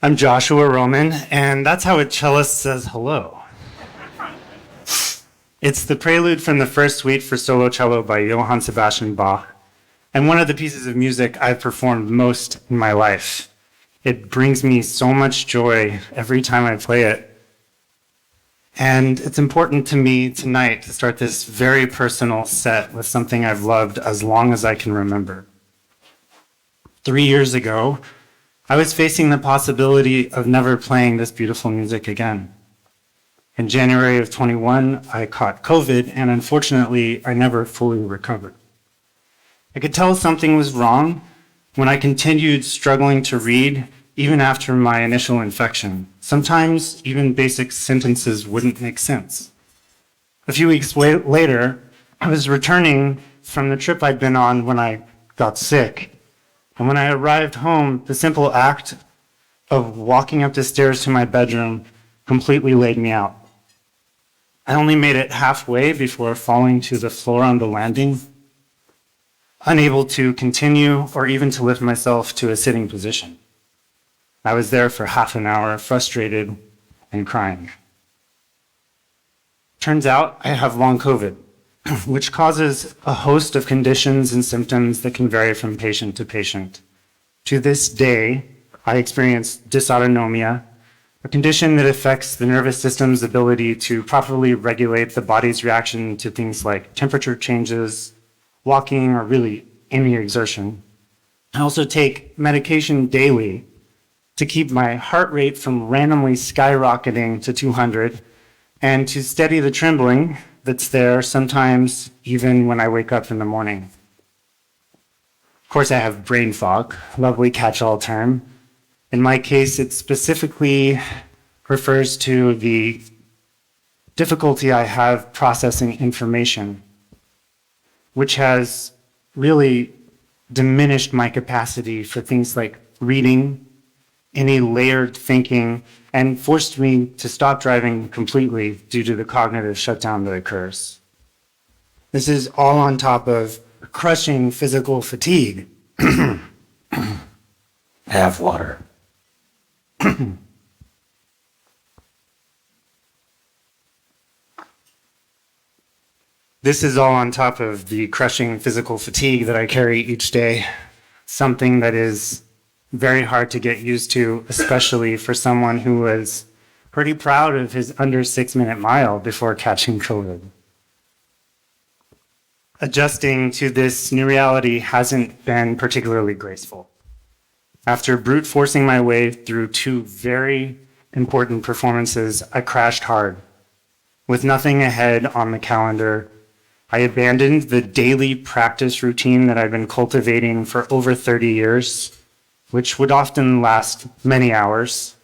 I'm Joshua Roman, and that's how a cellist says hello. It's the prelude from the first suite for solo cello by Johann Sebastian Bach, and one of the pieces of music I've performed most in my life. It brings me so much joy every time I play it. And it's important to me tonight to start this very personal set with something I've loved as long as I can remember. 3 years ago, I was facing the possibility of never playing this beautiful music again. In January of 21, I caught COVID, and unfortunately, I never fully recovered. I could tell something was wrong when I continued struggling to read, even after my initial infection. Sometimes even basic sentences wouldn't make sense. A few weeks later, I was returning from the trip I'd been on when I got sick. And when I arrived home, the simple act of walking up the stairs to my bedroom completely laid me out. I only made it halfway before falling to the floor on the landing, unable to continue or even to lift myself to a sitting position. I was there for half an hour, frustrated and crying. Turns out I have long COVID, which causes a host of conditions and symptoms that can vary from patient to patient. To this day, I experience dysautonomia, a condition that affects the nervous system's ability to properly regulate the body's reaction to things like temperature changes, walking, or really any exertion. I also take medication daily to keep my heart rate from randomly skyrocketing to 200 and to steady the trembling that's there sometimes even when I wake up in the morning. Of course, I have brain fog, lovely catch-all term. In my case, it specifically refers to the difficulty I have processing information, which has really diminished my capacity for things like reading, any layered thinking, and forced me to stop driving completely due to the cognitive shutdown that occurs. This is all on top of crushing physical fatigue. Have water. This is all on top of the crushing physical fatigue that I carry each day, something that is very hard to get used to, especially for someone who was pretty proud of his under 6-minute mile before catching COVID. Adjusting to this new reality hasn't been particularly graceful. After brute forcing my way through 2 very important performances, I crashed hard. With nothing ahead on the calendar, I abandoned the daily practice routine that I've been cultivating for over 30 years, which would often last many hours.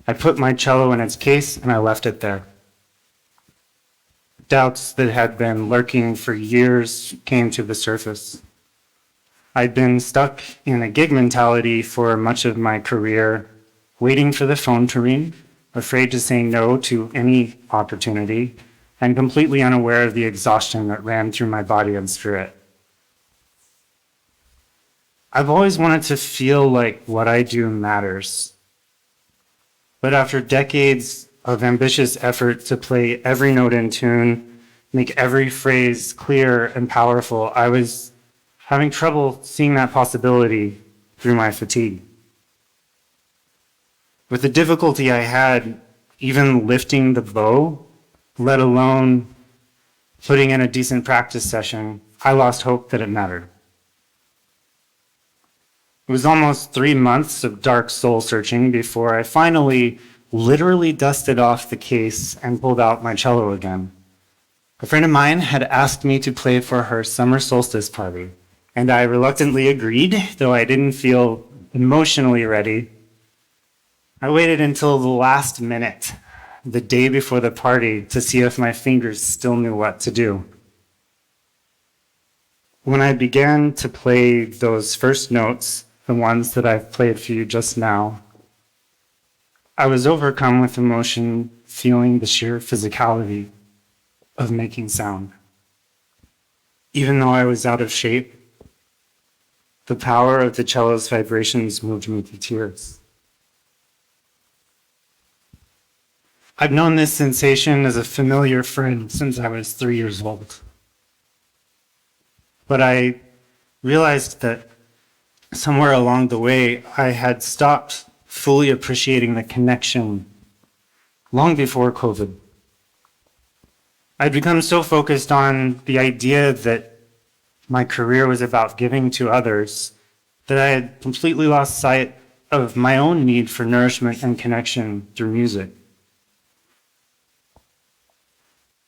I put my cello in its case and I left it there. Doubts that had been lurking for years came to the surface. I'd been stuck in a gig mentality for much of my career, waiting for the phone to ring, afraid to say no to any opportunity, and completely unaware of the exhaustion that ran through my body and spirit. I've always wanted to feel like what I do matters. But after decades of ambitious effort to play every note in tune, make every phrase clear and powerful, I was having trouble seeing that possibility through my fatigue. With the difficulty I had even lifting the bow, let alone putting in a decent practice session, I lost hope that it mattered. It was almost 3 months of dark soul searching before I finally literally dusted off the case and pulled out my cello again. A friend of mine had asked me to play for her summer solstice party, and I reluctantly agreed, though I didn't feel emotionally ready. I waited until the last minute, the day before the party, to see if my fingers still knew what to do. When I began to play those first notes, the ones that I've played for you just now, I was overcome with emotion, feeling the sheer physicality of making sound. Even though I was out of shape, the power of the cello's vibrations moved me to tears. I've known this sensation as a familiar friend since I was 3 years old. But I realized that somewhere along the way, I had stopped fully appreciating the connection long before COVID. I'd become so focused on the idea that my career was about giving to others that I had completely lost sight of my own need for nourishment and connection through music.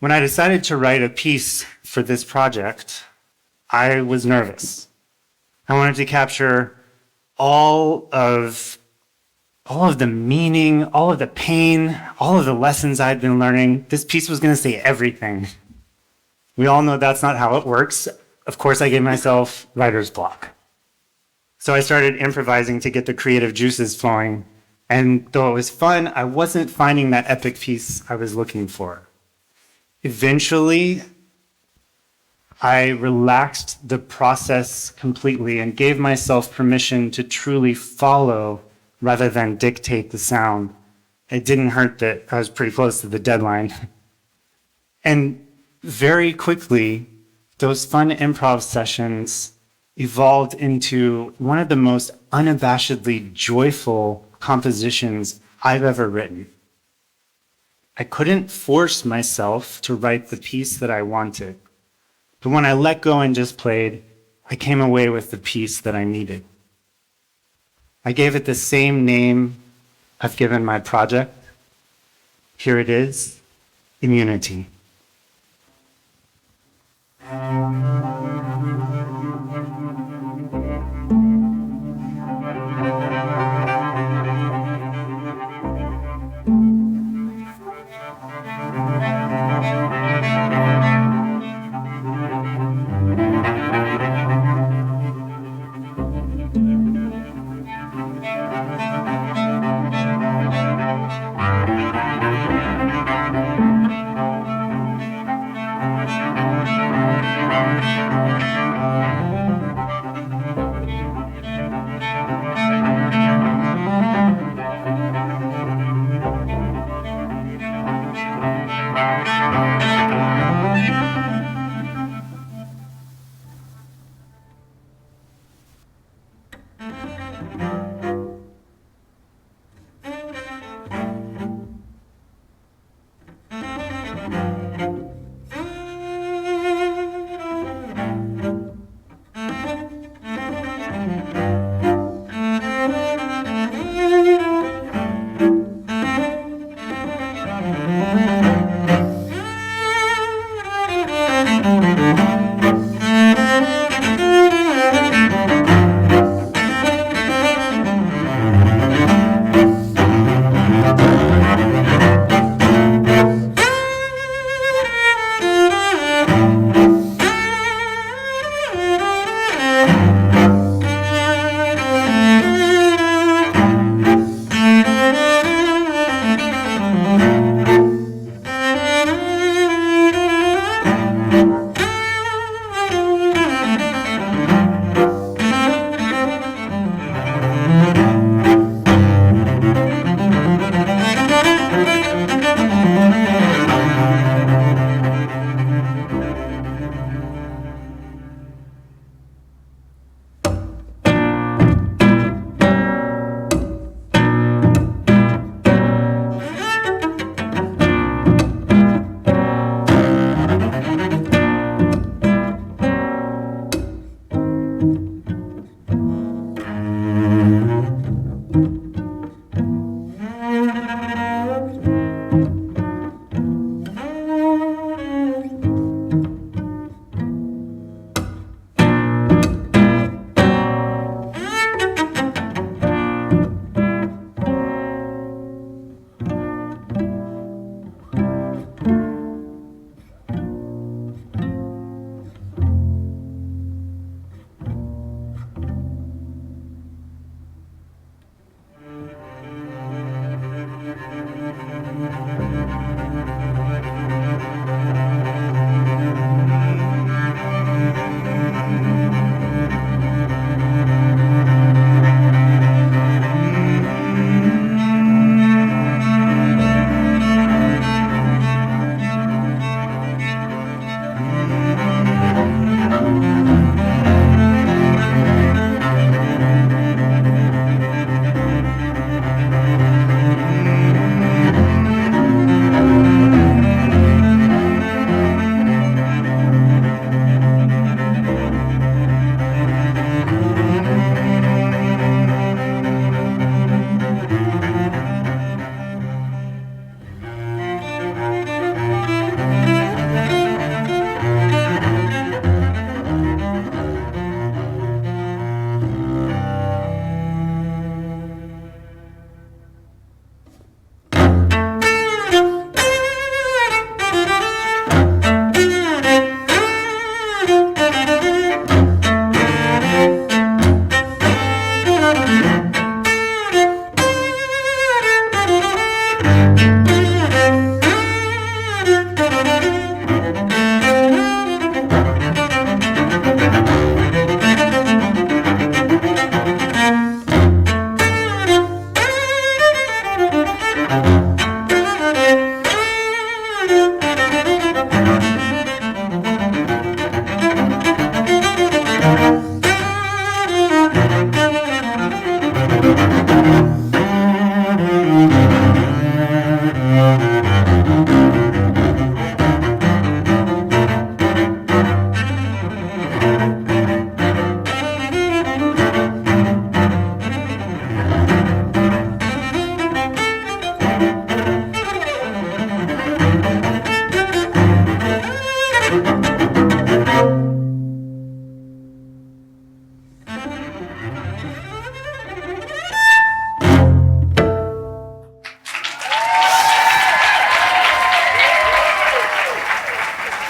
When I decided to write a piece for this project, I was nervous. I wanted to capture all of the meaning, all of the pain, all of the lessons I'd been learning. This piece was going to say everything. We all know that's not how it works. Of course, I gave myself writer's block. So I started improvising to get the creative juices flowing. And though it was fun, I wasn't finding that epic piece I was looking for. Eventually, I relaxed the process completely and gave myself permission to truly follow rather than dictate the sound. It didn't hurt that I was pretty close to the deadline. And very quickly, those fun improv sessions evolved into one of the most unabashedly joyful compositions I've ever written. I couldn't force myself to write the piece that I wanted. But when I let go and just played, I came away with the piece that I needed. I gave it the same name I've given my project. Here it is, Immunity.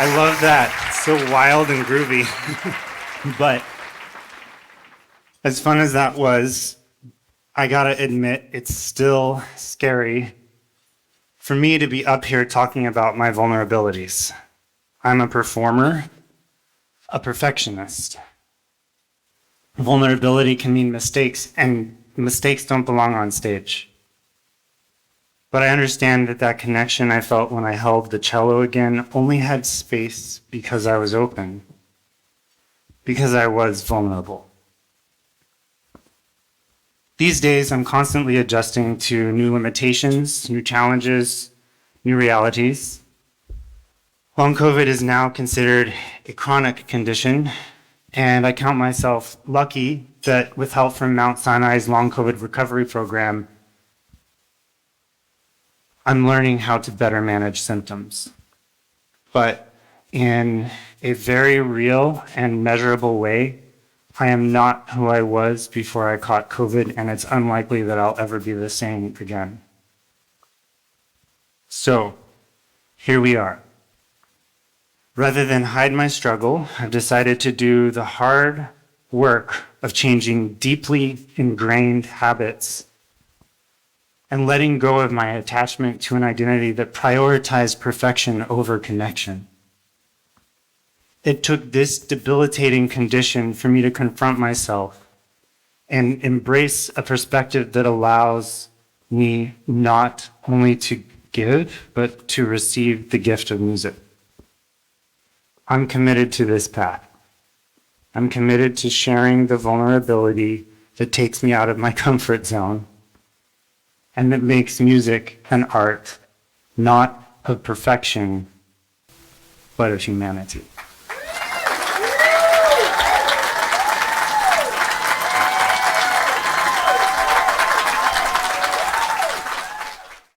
I love that. It's so wild and groovy. But as fun as that was, I gotta admit, it's still scary for me to be up here talking about my vulnerabilities. I'm a performer, a perfectionist. Vulnerability can mean mistakes, and mistakes don't belong on stage. But I understand that that connection I felt when I held the cello again only had space because I was open, because I was vulnerable. These days, I'm constantly adjusting to new limitations, new challenges, new realities. Long COVID is now considered a chronic condition, and I count myself lucky that with help from Mount Sinai's Long COVID recovery program, I'm learning how to better manage symptoms. But in a very real and measurable way, I am not who I was before I caught COVID, and it's unlikely that I'll ever be the same again. So, here we are. Rather than hide my struggle, I've decided to do the hard work of changing deeply ingrained habits and letting go of my attachment to an identity that prioritized perfection over connection. It took this debilitating condition for me to confront myself and embrace a perspective that allows me not only to give, but to receive the gift of music. I'm committed to this path. I'm committed to sharing the vulnerability that takes me out of my comfort zone and that makes music an art, not of perfection, but of humanity.